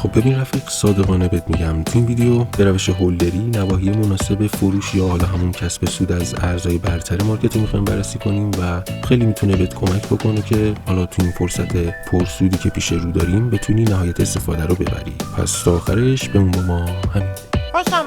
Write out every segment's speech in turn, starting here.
خب ببین رفیق، صادقانه بهت میگم تو این ویدیو به روش هولدری نواحی مناسب فروش یا حالا همون کسب سود از ارزهای برتر مارکت میخوایم بررسی کنیم و خیلی میتونه بهت کمک بکنه که حالا تو این فرصت پرسودی که پیش رو داریم بتونی نهایت استفاده رو ببری. پس تا آخرش بمون با ما. همین. خوشم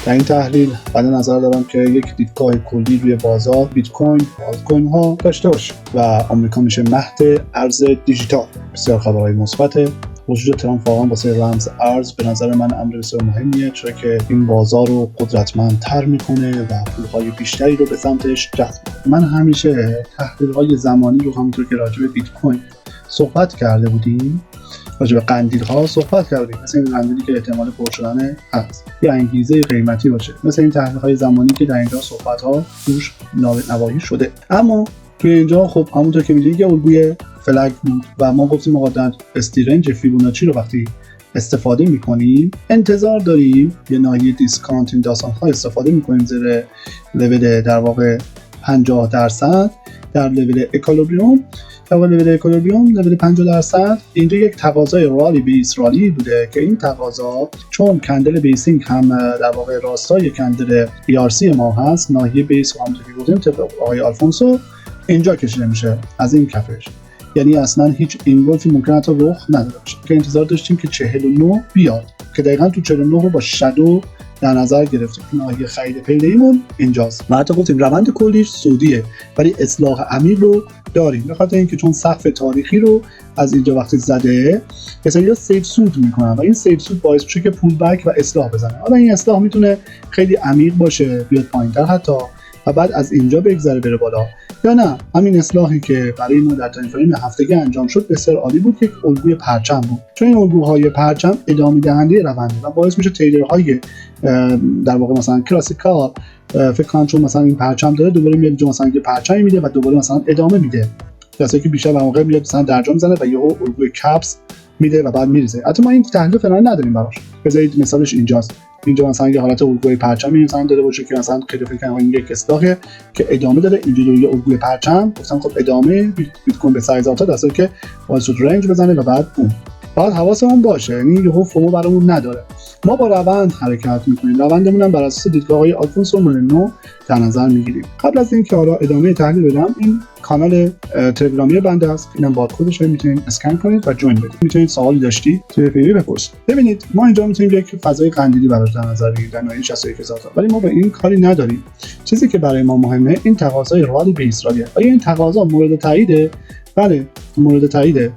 در این تحلیل من نظر دارم که یک دیدگاه کلی روی بازار بیت کوین و آلت کوین ها داشته باشیم و آمریکا میشه مهد ارز دیجیتال. بسیار خبرهای مثبت. وجود ترامپ واقعا واسه رمز ارز به نظر من امر بسیار مهمیه، چرا که این بازار رو قدرتمندتر میکنه و پولهای بیشتری رو به سمتش جذب میکنه. من همیشه تحلیل‌های زمانی رو همونطور که راجع به بیت کوین صحبت کرده بودیم، راجع به قندیل ها صحبت کردیم، مثل این قندیلی که احتمال پر شدن هست یا انگیزه قیمتی باشه، مثل این تحلیل های زمانی که در اینجا صحبت ها روش نوایی شده. اما توی اینجا خب همونطور که می‌دونید یه الگوی فلگ بود و ما گفتیم آقا در استرنج فیبوناچی رو وقتی استفاده می‌کنیم انتظار داریم یه ناحیه دیسکانت این داستان‌ها استفاده می‌کنیم زیر لول در واقع 50% در لول اکولیبریوم. لول 50% اینجا یک تقاضای رالی بیس رالی بوده که این تقاضا چون کندل بیسینگ هم در واقع راستای کندل ERC ما هست، ناحیه بیس رو همونطور که گفتیم طبق آقای آلفونسو اینجا کشیده میشه از این کفش، یعنی اصلا هیچ اینولفی ممکنه تا رخ نداره باشه که انتظار داشتیم که 49 بیاد که دقیقاً تو 49 رو با شادو در نظر گرفتیم که ناحیه خرید پیداییمون اینجاست و حتی گفتیم روند کلیش سودیه ولی اصلاح عمیق رو داریم، به خاطر اینکه چون سقف تاریخی رو از اینجا وقتی زده مثلا سیف سود میکنن و این سیف سود باعث میشه که پول بک و اصلاح بزنه. حالا این اصلاح میتونه خیلی عمیق باشه، بیاد پایینتر حتی و بعد از اینجا بگذره بره بالا، یا نه همین اصلاحی که برای ما در تایم فریم هفتگی انجام شد بسیار عالی بود که الگوی پرچم بود، چون این الگوهای پرچم ادامه دهنده رونده و باعث میشه تریدرهای در واقع مثلا کلاسیکال فکر کنم چون مثلا این پرچم داره دوباره میاد جو مثلا یه پرچمی میده و دوباره مثلا ادامه میده، درسته که بیشتر واقعا میاد مثلا درجا میزنه و یهو الگوی کپس میده و بعد میریزه. البته ما این تحلیل فعلا نداریم براش، بذارید مثالش اینجاست. اینجا مثلا یه حالت الگوی پرچمی مثلا داره باشه که مثلا خیلی فکر کنم این یک اصلاحه که ادامه داره، اینجوری یه الگوی پرچم گفتم خب ادامه بیت کوین به سایز آتا درسته که واسه رنج بزنه و بعد بوم. بعد حواسمون باشه یعنی یهو فومو برامون نداره، ما با روند حرکت میکنیم، روندمون هم بر اساس دیدگاه‌های آلفونسو مورنو در نظر میگیریم. قبل از اینکه حالا ادامه تحلیل بدم این کانال تلگرامی بنده است، اینم بارکدش رو میتونید اسکن کنید و جوین بدید. میتونید سوالی داشتید توی پیوی بپرسید. ببینید ما اینجا میتونیم یک فضای قندیلی براش در نظر بگیریم در نهایت 61000 تا، ولی ما به این کاری نداریم. چیزی که برای ما مهمه این تقاضای رالی به اسرائیل. آیا این تقاضا مورد تاییده؟ بله مورد تاییده،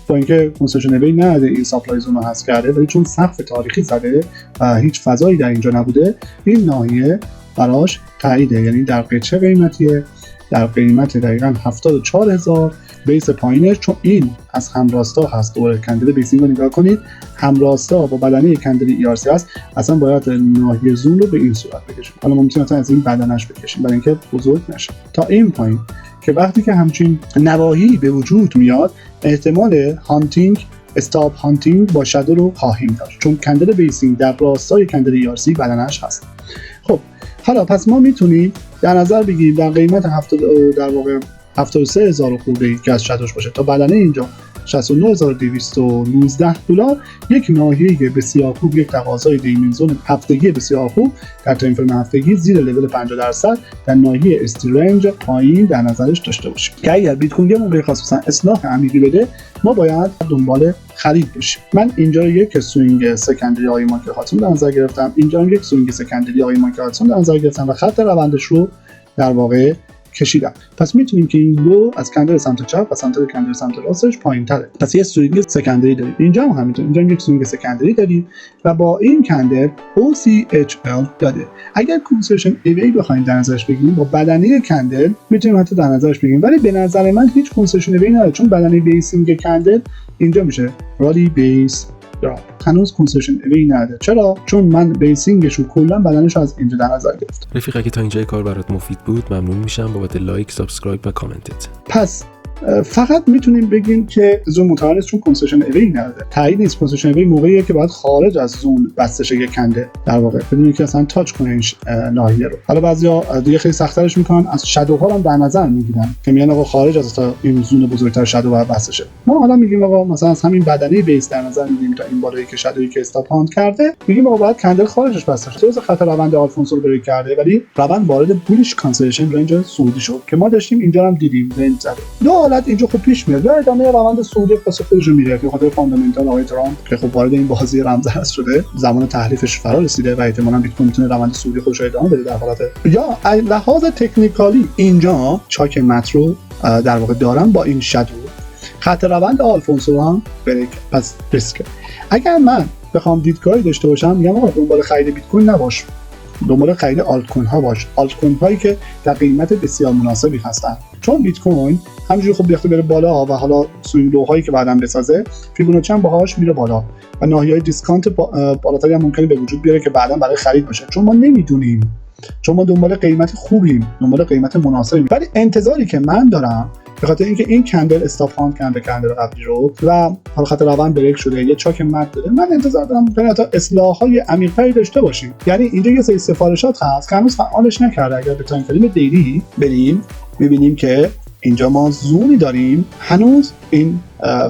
با اینکه کنسشن اوی نده این سپلای زون رو حذف کرده ولی چون سقف تاریخی زده و هیچ فضایی در اینجا نبوده این ناحیه براش تاییده، یعنی در چه قیمتیه؟ در قیمت دقیقاً 74000 بیس پایینش، چون این از همراستا هست. دوباره کندل بیسینگ رو نگاه کنید، همراستا با بدنه کندل ERC هست، اصلا باید ناحیه زون رو به این صورت بکشیم. حالا ممکنه از این بدنش بکشیم برای اینکه بزرگ نشه تا این پایین که وقتی که همچین نواحی به وجود میاد احتمال هانتینگ استاپ هانتینگ با شادو رو خواهیم داشت، چون کندل بیسینگ در راستای کندل ERC بدنش هست. خب حالا پس ما میتونیم در نظر بگیریم در قیمت 70 در واقع 73000 خورده که از شادوش باشه تا بدنه اینجا 69219 دلار یک ناحیه بسیار خوب، یک تقاضای دیمنزون هفتگی بسیار خوب در تایم فریم هفتگی زیر لول 50% در ناحیه استرنج پایین در نظرش داشته باشیم که اگر بیت کوین موقع خاصا اصلاح عمیقی بده ما باید دنبال خرید باشیم. من اینجا یک سوینگ سکندری آقای مایکل هاتسون در نظر گرفتم، اینجا هم یک سوینگ سکندری آقای مایکل هاتسون در نظر گرفتم و خط روندش رو در واقع کشیدم. پس میتونیم که این لو از کندل سمت چپ و سمت کندل سمت راستش پایین‌تره. پس یه سوینگ سکندری داریم. اینجا هم همینطور، اینجا یک سوینگ سکندری داریم و با این کندل OCHL داده. اگر کنسشن اوی بخوایم در نظرش بگیریم با بدنه کندل میتونیم حتی در نظرش بگیریم، ولی به نظر من هیچ کنسشن اوی نداره، چون بدنه بیسینگ کندل اینجا میشه رالی بیس هنوز کنسشن اوی نداره. چرا؟ چون من بیسینگش رو کلا بدنش از اینجا در نظر گرفتم. رفیق اگه تا اینجای کار برات مفید بود ممنون میشم بابت لایک، سابسکرایب و کامنتت. پس فقط میتونیم بگیم که زون متعارض چون کنسشن اوی نداره. تایید نیست. کنسشن اوی موقعیه که باید خارج از زون بسته شه یک کنده در واقع، بدون اینکه اصلا تاچ کنه این ناحیه رو. حالا بعضیا دیگه خیلی سخت‌ترش میکنن، از شادوها هم در نظر میگیرن که میگن آقا خارج از این زون بزرگتر شادو باید بسته شه. ما حالا میگیم آقا مثلا از همین بدنه بیس در نظر میگیریم تا این بالایی که شادویی که استاپ هاند کرده، میگیم آقا باید کندل خارجش بسته شه. درست خط روند آلفونسو رو بریک کرده، ولی روند وارد بولیش کانسلیشن رنج سعودی شد که ما داشتیم اینجا هم دیدیم رنج زده. دو حالت اینجا خوب پیش میاد، یا ادامه روند سعودی واسه خودش میره که خاطر فاندامنتال آقای ترامپ که خب وارد این بازی رمزرز شده، زمان تحریفش فرا رسیده و احتمالاً بیت کوین میتونه روند سعودی خودش رو ادامه بده در حالت، یا لحاظ تکنیکالی اینجا چاک مترو در واقع دارم با این شادو خط روند آلفونسو هم بریک. پس ریسک. اگر من بخوام دیدگاهی داشته باشم میگم آقا دنبال خرید بیت کوین نباش، دنبال خرید آلت کوین ها باش، آلت کوین هایی که در قیمت بسیار مناسبی هستن. چون بیت کوین همینجوری خب بیخته بره بالا و حالا سوینگ لو هایی که بعداً بسازه فیبوناچی هم باهاش میره بالا و ناحیه‌های دیسکانت بالاتری هم ممکنه به وجود بیاره که بعداً برای خرید باشه. چون ما نمیدونیم، چون ما دنبال قیمت خوبیم، دنبال قیمت مناسبیم. ولی انتظاری که من دارم به خاطر اینکه این کندل استاپ هاند کرده کندل قبلی رو و حالا خط روند بریک شده، یه چاک مد داده، من انتظار دارم که حتی اصلاح‌های عمیق‌تری داشته باشیم. یعنی اینجا یه سری سفارشات هست که هنوز فعالش نکرده. اگر به تایم فریم دیلی بریم می‌بینیم که اینجا ما زونی داریم هنوز این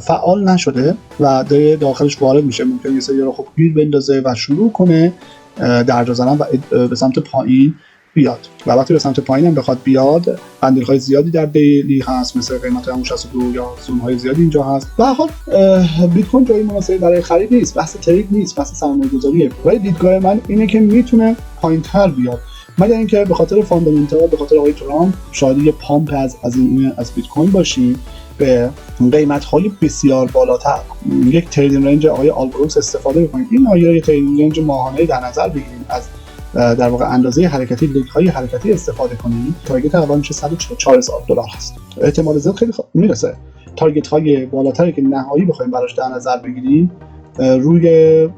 فعال نشده و داخلش وارد میشه. ممکنه یه سری رو خب گیر بندازه و شروع کنه درجا زدن و به سمت پایین بیاد و وقتی به سمت پایین هم بخواد بیاد بندل‌های زیادی در دیلی هست، مثل قیمت همون 62 یا زون‌های زیادی اینجا هست. به هر حال بیت کوین جایی مناسبی برای خرید نیست، بحث ترید نیست، بحث سرمایه‌گذاریه. ولی دیدگاه من اینه که میتونه پایین‌تر بیاد، مگر اینکه به خاطر فاندامنتال، به خاطر آقای ترامپ شاید یه پامپ از بیت کوین باشیم به قیمت‌های بسیار بالاتر. یک تریدینگ رنج آقای آلبروکس استفاده بکنیم. این ناحیه تریدینگ رنج ماهانه در نظر بگیریم، از در واقع اندازه حرکتی لیگ‌های حرکتی استفاده کنیم. تارگت اول میشه $144,000 هست. احتمال زیاد خیلی میرسه. تارگت‌های بالاتری که نهایی بخوایم براش در نظر بگیریم روی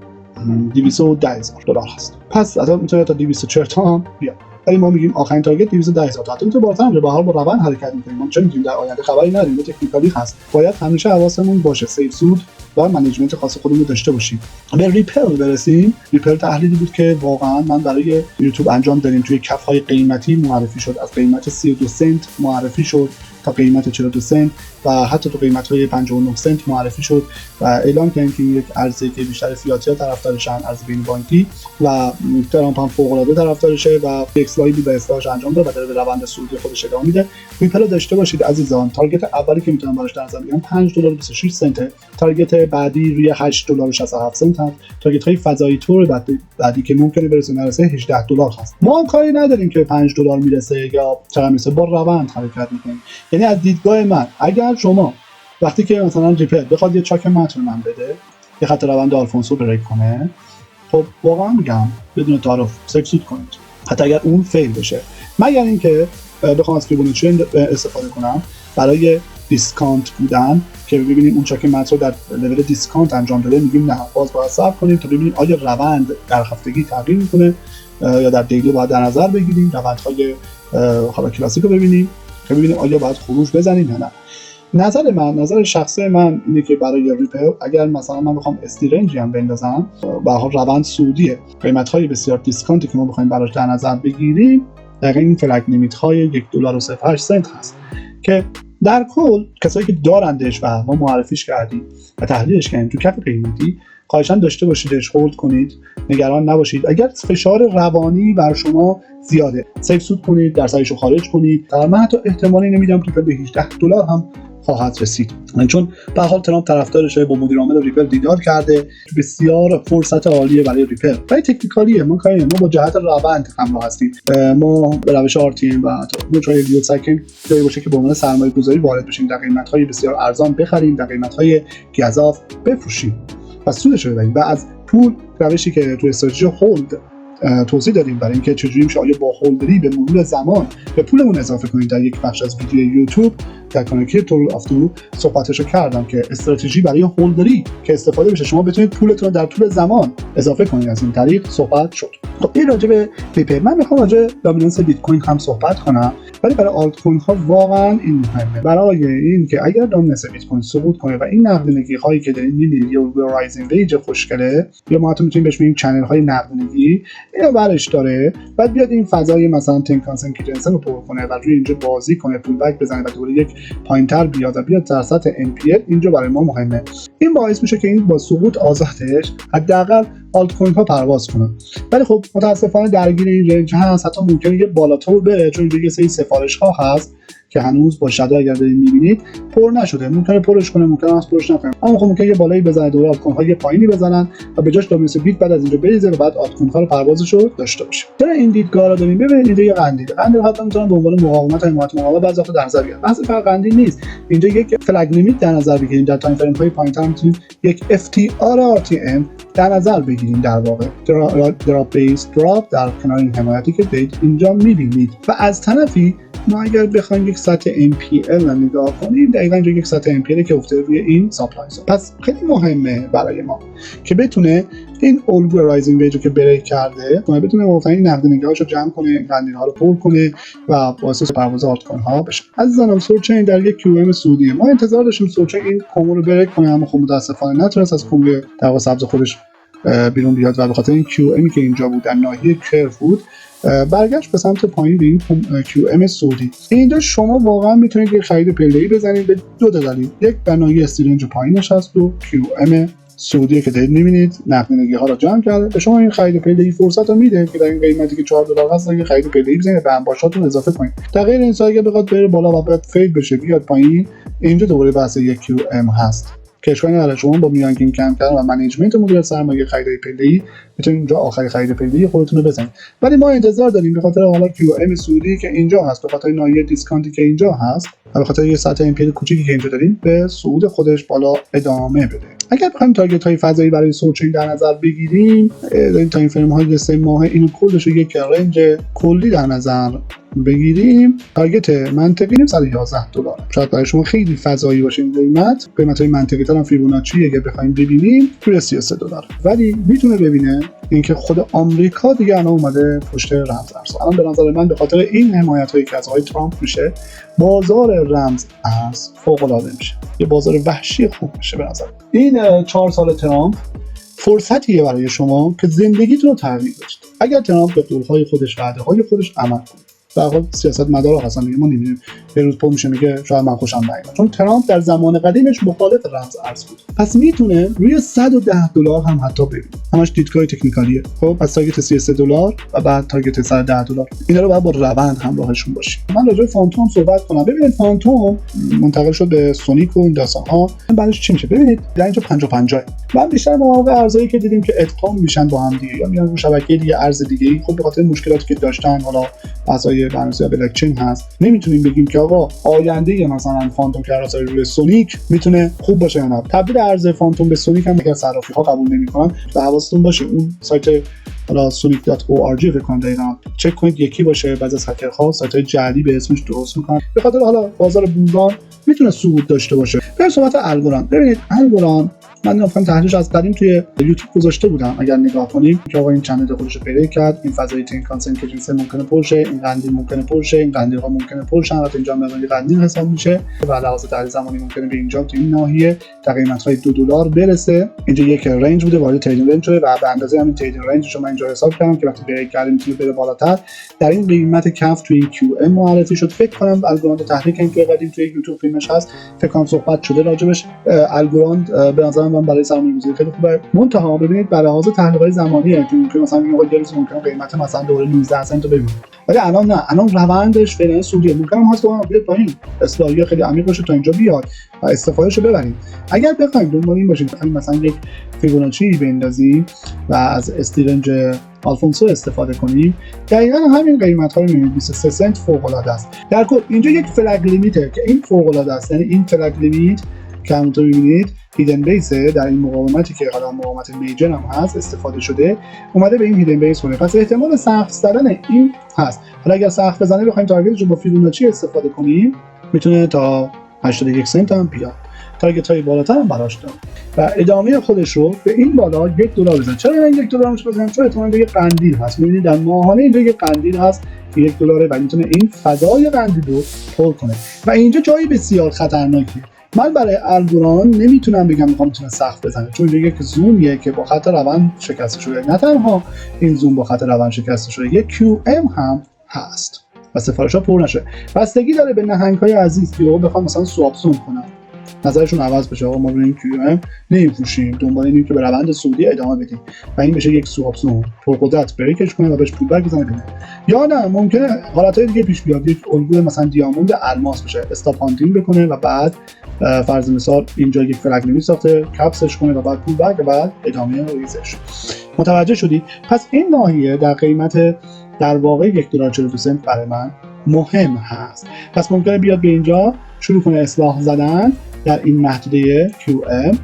$210,000 هست. پس حتی میتونه تا 240 تا هم بیاد. ولی ما میگیم آخرین تارگت 210,000 تا. حتی میتونه بالاتر هم به هر حال با روند حرکت می‌کنیم. ما چه می‌دونیم در آینده خبری نداریم، تکنیکالی هست. باید همیشه حواسمون باشه، سیف سود و منیجمنت خاص خودمون رو داشته باشیم. به ریپل برسیم. ریپل تحلیلی بود که واقعا من برای یوتیوب انجام دادیم. توی کف‌های قیمتی معرفی شد، از قیمت 32 سنت معرفی شد تا قیمت 42 سنت و حتی تو قیمت‌های 59 سنت معرفی شد و اعلام کردن که یک ارزی که بیشتر فیاتیا طرفدارشن، ارز بین بانکی و ترامپ هم فوق‌العاده طرفدارشه و اکسلایدی به اصلاحش انجام داد و داره به روند صعودی خودش ادامه میده. ریپل داشته باشید عزیزان. تارگت اولی که میتونم براش در نظر بگیرم $5.26 سنت، تارگت بعدی روی $8.67 سنت هست، تارگت‌های فضایی تور بعدی که ممکنه برسه نرسه $18 هست. ما هم کاری نداریم که $5 میرسه یا چقدر میرسه، با روند حرکت می‌کنیم. یعنی از دیدگاه من اگر شما وقتی که مثلا ریپل بخواد یه چاک متن من بده، یه خط روند آلفونسو بریک کنه، خب واقعا میگم بدون تعارف سکسود کنید، حتی اگر اون فیل بشه. مگر اینکه بخوام از فیبوناچی استفاده کنم برای دیسکانت بودن که ببینیم اون چاک متن رو در لول دیسکانت انجام داده، میگیم نه باز باید صبر کنیم تا ببینیم آیا روند در هفتگی تغییر میکنه یا در دیلی باید در نظر بگیریم روندهای حالا کلاسیک رو ببینیم که ببینیم آیا باید خروج بزنیم یا نه. نظر شخصی من اینه که برای ریپل اگر مثلا من بخوام استرنجی هم بندازم، به هر حال روند سعودیه، قیمت‌های بسیار دیسکانتی که ما بخوایم براش در نظر بگیریم دقیقاً این فلگ لیمیت‌های $1.08 سنت هست که در کل کسایی که دارندش و ما معرفیش کردیم و تحلیلش کردیم تو کف قیمتی، خواهشاً داشته باشیدش، هولد کنید، نگران نباشید. اگر فشار روانی بر شما زیاده، سیف سود کنید، درصدش رو خارج کنید. من حتی احتمالی نمیدم ریپل به $18 هم خواهد رسید، چون به هر حال ترامپ طرفدارشه، با مدیر عامل ریپل دیدار کرده، بسیار فرصت عالیه برای ریپل. ولی تکنیکالیه، ما با جهت روند همراه هستیم. ما به روش RTM و موتورهای لیوت سایکل جایی باشه که به عنوان سرمایه‌گذاری وارد بشیم، در قیمت‌های بسیار ارزان بخریم، در قیمت‌های گزاف بفروشیم و سودش رو ببریم. و از پول روشی که تو استراتژی هولد توضیح دادیم برای اینکه چجوری میشه آیا با هولدری به مرور زمان به پولمون اضافه کنیم در یک بخش از ویدیو یوتیوب کنه که طول افتو صحبتشو کردم که استراتژی برای هولدری که استفاده بشه شما بتونید پولتون رو در طول زمان اضافه کنید. از این طریق صحبت شد. خب این راجع به پیپر. من میخوام راجع به دامیننس بیت کوین هم صحبت کنم، ولی برای آلت کوین ها واقعا این مهمه. برای این که اگر دامیننس بیت کوین سقوط کنه و این نقدینگی هایی که دارین میبینید یا رایزینگ ویج خوشگله یا ما میتونیم بهش بگیم چنل های نقدینگی اینو برش داره، بعد بیاد این فضای مثلا تنکانسن کیجنسن رو پر کنه و روی اینجا بازی کنه، پول بک بزنه و دوباره یک پایینتر بیاد و بیاد در سطح NPL، اینجا برای ما مهمه. این باعث میشه که این با سقوط آزادش حداقل آلت کوین ها پرواز کنه. ولی خب متاسفانه درگیر این رنج هست، حتی ممکنه یه بالاتر بره چون یه سری سفارش ها هست که هنوز با شادو اگر دارید میبینید پر نشده، ممکنه پرش کنه ممکنه از پرش نکنه، اما خب ممکنه یه بالایی بزنه دوباره آلت کوین ها یه پایینی بزنن و به جاش دامیننس بیت بعد از اینجا بریزه و بعد آلت کوین ها رو پروازش رو داشته باشه. چرا این دیدگاه رو داریم؟ ببینید اینجا یه قندیل حتی میتونن به عنوان مقاومت و حمایت مقاومت بعضی وقتا در نظر بگیرن. بحث فقط قندیل نیست، اینجا یک فلگ لیمیت در نظر بگیریم. در تایم فریم های پایینتر میتونید یک FTR RTM در نظر بگیریم، در واقع دراپ بیس دراپ در کنار این حمایتی که دارید اینجا میبینید. و از طرفی ما اگر بخوایم یک سطح MPL رو نگاه کنیم، دقیقاً اینجا یک سطح MPL که افتاده روی این سپلای زون. پس خیلی مهمه برای ما که بتونه این الگوی رایزینگ ویج رو که بریک کرده بتونه واقعا این نقدینگی‌هاشو جمع کنه، قندیل‌ها رو پر کنه و باعث پرواز آلت کوین ها بشه. عزیزانم سورچین در یک QM سعودیه. ما انتظار داشتیم سورچین این کومو رو بریک کنه، اما خب متاسفانه نتونست از کومو در واقع سبز خودش بیرون بیاد و به خاطر این QMی که اینجا بود در ناحیه کرو بود برگشت به سمت پایین به این QM سعودی. اینجا شما واقعا میتونید یه خرید پله‌ای بزنید به دو دلیل. یک بنایی استرنج پایینش هست و QM سعودی که دارید می‌بینید نقدینگی ها رو جمع کرده. به شما این خرید پله‌ای فرصت رو میده که در این قیمتی که $4 هست یه خرید پله‌ای بزنید و انباشاتون اضافه کنید. در غیر این صورت اگه بخواد بره بالا و بعد فیل بشه بیاد پایین، اینجا دوباره بحث یک QM هست که اشکالی نداره. شما با میانگین کم کردن و منیجمنت مدیریت سرمایه خرید پله‌ای میتونید اونجا آخری خرید پله‌ای خودتون رو بزنید. ولی ما انتظار داریم به خاطر حالا QM سعودی که اینجا هست، به خاطر ناحیه دیسکانتی که اینجا هست و به خاطر یه سطح MPL کوچیکی که اینجا داریم، به صعود خودش بالا ادامه بده. اگر بخوایم تارگت های فضایی برای سورچین در نظر بگیریم، این تایم فریم های 3 ماهه اینو کلش رو یک رنج کلی در نظر بگیریم، تارگت منطقی $111. شاید برای شما خیلی فضایی باشه این قیمت های منطقی تر هم فیبوناچی اگه بخوایم ببینیم توی $33، ولی میتونه ببینه اینکه خود آمریکا دیگه الان اومده پشت رمز ارز. الان به نظر من به خاطر این حمایت هایی که از آقای ترامپ میشه، بازار رمز ارز فوق العاده میشه، یه بازار وحشی خوب میشه. به نظر این 4 سال ترامپ فرصتیه برای شما که زندگیتون رو تغییر بدید. اگر ترامپ به قول‌های خودش وعده های خودش عمل کنه، در واقع سیاست مدار هستن دیگه، ما نمی‌بینیم یه روز پا میشه میگه شاید من خوشم نیومد، چون ترامپ در زمان قدیمش مخالف رمز ارز بود. پس میتونه روی $110 هم حتی ببینه. همش دیدگاه تکنیکالیه. خب پس تارگت $33 و بعد تارگت $110. اینا رو باید با روند همراهشون باشیم. من راجع به فانتوم صحبت کنم. ببینید فانتوم منتقل شد به سونیک و این داستان‌ها. بعدش چی میشه؟ ببینید در اینجا 50-50. من بیشتر مواقع ارزایی که دیدیم که ادغام میشن با هم دیگه یا میان رو شبکه دیگه ارز دیگه، خب به خاطر مشکلاتی که داشتن، حالا فضای برنامه‌نویسی بلاک چین هست، نمیتونیم بگیم که آقا آینده مثلا فانتوم که ارزای روی سونیک میتونه خوب باشه یا نه. تبدیل ارز فانتوم به سونیک هم اگر صرافی‌ها قبول نمی‌کنن، و حواستون باشه اون سایت حالا sonic.org فکر کنم دقیقاً چک کنید یکی باشه. بعضی از هکرها سایت‌های جعلی به اسمش درست می‌کنن به خاطر حالا بازار بوران میتونه صعود داشته باشه. به صحبت الگوران، ببینید الگوران من نمی‌فهم تحلیلش از قدیم توی یوتیوب گذاشته بودم. اگر نگاه کنیم که آقا این چنل خودش رو پیدا کرد، این فضای تین کانسنتریشن ممکنه پرشه، این قندیل ممکنه پرشه، این قندیل‌ها ممکنه پرشن، البته اینجا مقدار قندیل حساب میشه و لحاظ تحلیل زمانی ممکنه به اینجا تو این ناحیه تا قیمت‌های $2 برسه. اینجا یک رنج بوده، وارد تریدینگ رنج شده و به اندازه همین تریدینگ رنج شما اینجا حساب کردم که وقتی بریک کردیم میتونه بره بالاتر. در این قیمت کف تو این QM معرفی شد. فکر کنم الگوراند تحلیل که توی قدیم توی یوتیوب فیلمش هست، فکر کنم صحبت شده راجبش. الگوراند به نظر من برای سرمایه‌گذاری خیلی خوبه. منتها ببینید برای لحاظ تحلیل‌های زمانیه که مثلا میگه یه روز ممکنه قیمت مثلا دوباره 19 سنت رو ببینید، ولی الان نه، الان روندش فعلا سودیه. ممکنه هم هست که بیاد پایین، اصلاحیه خیلی عمیق باشه تا اینجا بیاد و استفادهشو ببرید. اگر بخواید دنبال این باشید مثلا یک فیبوناچی بندازیم و از استرنج آلفونسو استفاده کنیم، دقیقاً همین قیمت‌ها رو می‌بینید 23 سنت فوق‌العاده است. در کل اینجا یک فلگ لیمیته که این فوق‌العاده است، یعنی این فلگ لیمیت که همونطور می‌بینید هیدن بیس در این مقاومتی که حالا مقاومت میجر هم هست استفاده شده، اومده به این هیدن بیس کنه. پس احتمال سقف زدن این هست. حالا اگر سقف بزنه بخوایم تارگتش رو با فیبوناچی استفاده کنیم، میتونه تا 81 سنت هم بیاد. تارگت های بالاتر هم براش داره و ادامه خودش رو به این بالا $1 بزن. چرا من $1 میشه بزنم؟ چون احتمالاً یه قندیل هست. می‌بینید در ماهانه اینجا یه قندیل هست که $1 و میتونه این فضای قندیل رو پر کنه و اینجا جایی بسیار خطرناکیه. من برای الگوران نمیتونم بگم میخوام میتونه سقف بزنه، چون اینجا یک زومیه که با خط روند شکسته شده. نه تنها این زوم با خط روند شکسته شده، یک QM هم هست و سفارش‌ها پر نشه. بستگی داره به نهنگ‌های عزیز که بخوام مثلا سواب زوم کنم، نظرشون عوض بشه. آقا ما رو این QM نمی‌فروشیم، دنبال اینیم که به روند سعودی ادامه بدیم و این بشه یک سواب زوم پرقدرت بریکش کنه و بهش پول بک بزنه بده. یا نه ممکنه حالتهای دیگه پیش بیاد، یک الگوی مثلا دیاموند الماس بشه، استاپ هانتینگ بکنه و بعد فرض مثال اینجا یک فلگ لیمیت ساخته، کپسش کنه و بعد پول بک و بعد ادامه ریزش. متوجه شدید؟ پس این ناحیه در قیمت در واقع $1.42 برای من مهم هست. پس ممکنه بیاد به اینجا شروع کنه اصلاح زدن در این محدوده QM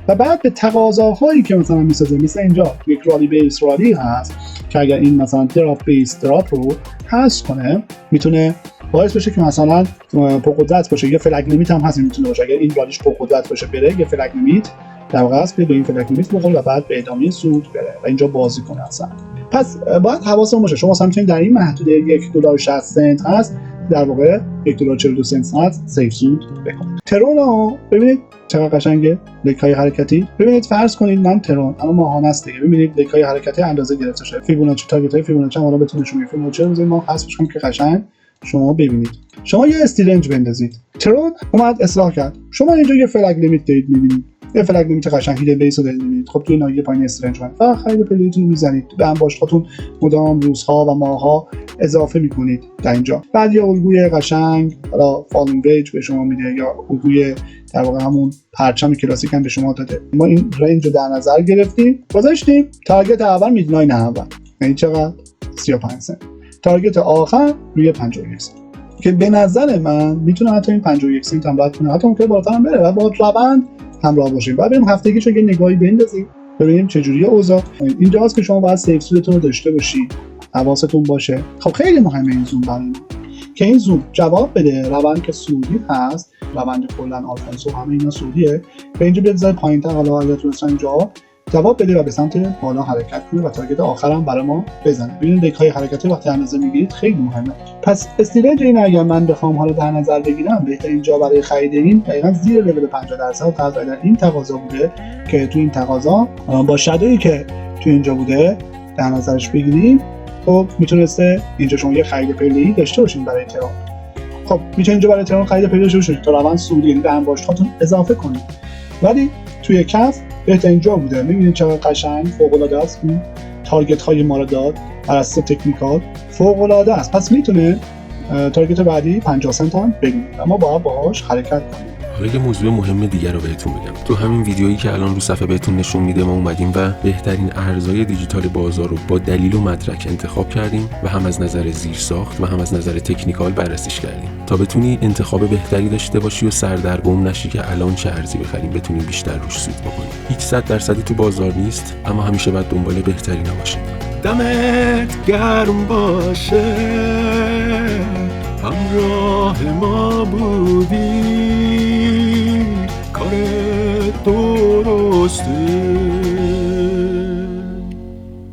و بعد به تقاضاهایی که مثلا میسازه، مثل اینجا یک رالی بیس رالی هست که اگر این مثلا دراپ بیس دراپ رو حذف کنه میتونه باعث بشه که مثلا پرقدرت باشه. یه فلگ لیمیت هم هست میتونه باشه، اگر این رالیش پرقدرت باشه بره یه فلگ لیمیت در واقع است که به این فلگ لیمیت بخوره و بعد به ادامه سود بره و اینجا بازی کنه اصلا. پس باید حواسمون باشه شما مثلا میتونید در این محدوده $1.60 هست در واقع $1.42 هست سیف سود بکنید. ترون رو ببینید چقدر قشنگه، لک‌های حرکتی. ببینید فرض کنید من ترون اما ماهانه است دیگه، ببینید لک‌های حرکتی اندازه گرفته شده، فیبوناچی تارگت‌های فیبوناچی هم الان بتونه شما فیبوناچی رو ما حذفش کنیم که قشنگ شما ببینید. شما یه استیلنج بندازید، ترون اومد اصلاح کرد، شما اینجا یه فلگ لیمیت دارید می‌بینید، یه فلگ لیمیت قشنگ هیدن بیس رو دارید می‌بینید. خب توی ناحیه پایین استیلنج من فقط خرید پلیتون می‌زنید، به انباشتاتون مدام روزها و ماه‌ها اضافه می‌کنید در اینجا. بعد یه الگوی قشنگ حالا فالینگ ویج به شما میده یا الگوی در واقع همون پرچم کلاسیک هم به شما داده. ما این رنج رو در نظر گرفتیم، گذاشتیم تارگت اول میدلاین اول یعنی چقدر 35 سنت، تارگت آخر روی 51 سنت که به نظر من میتونه حتی این 51 سنت هم رد کنه، حتی ممکنه بالاتر هم بره و با روند همراه باشیم. بعد بریم هفتگیشو یه نگاهی بندازیم ببینیم چه جوریه اوضاع. اینجاست که شما باید سیف سودتون رو داشته باشید، حواستون باشه. خب خیلی مهمه این زوم برای که این زوم جواب بده روند که سعودی هست، روند کلا آلفانسو همه اینا سعودیه، به اینجا بیاد زای پایین‌تر حالا اگه تونستن اینجا جواب بده و به سمت بالا حرکت کنه و تارگت آخر هم برای ما بزنه. ببینید لک‌های حرکتی وقتی در نظر میگیرید خیلی مهمه. پس استیلنج این اگر من بخوام حالا در نظر بگیرم بهترین جا برای خرید این دقیقاً زیر لول 50% در این تقاضا بوده که تو این تقاضا با شادویی که تو اینجا بوده در نظرش بگیریم. خب میتونسته اینجا شما یه خرید پله‌ای داشته باشین برای ترون. خب میتونید اینجا برای ترون خرید پله‌ای داشته باشین تا روند سعودی یعنی به انباشتاتون اضافه کنید. ولی توی کف بهترین جا بوده. می‌بینید چقدر قشنگ فوق‌العاده است. تارگت های ما رو داد بر اساس تکنیکال فوق‌العاده است. پس میتونه تارگت بعدی 50 سنت هم بگیره اما باید باهاش حرکت کنیم. حالا یه موضوع مهم دیگر رو بهتون بگم. تو همین ویدیویی که الان رو صفحه بهتون نشون میده ما اومدیم و بهترین ارزهای دیجیتال بازار رو با دلیل و مدرک انتخاب کردیم و هم از نظر زیرساخت و هم از نظر تکنیکال بررسیش کردیم تا بتونی انتخاب بهتری داشته باشی و سردرگم نشی که الان چه ارزی بخریم، بتونی بیشتر روش سود بکنی. هیچ 100% تو بازار نیست اما همیشه باید دنبال بهترین باشه. دمت گرم باشه همراه ما بودی، کار درسته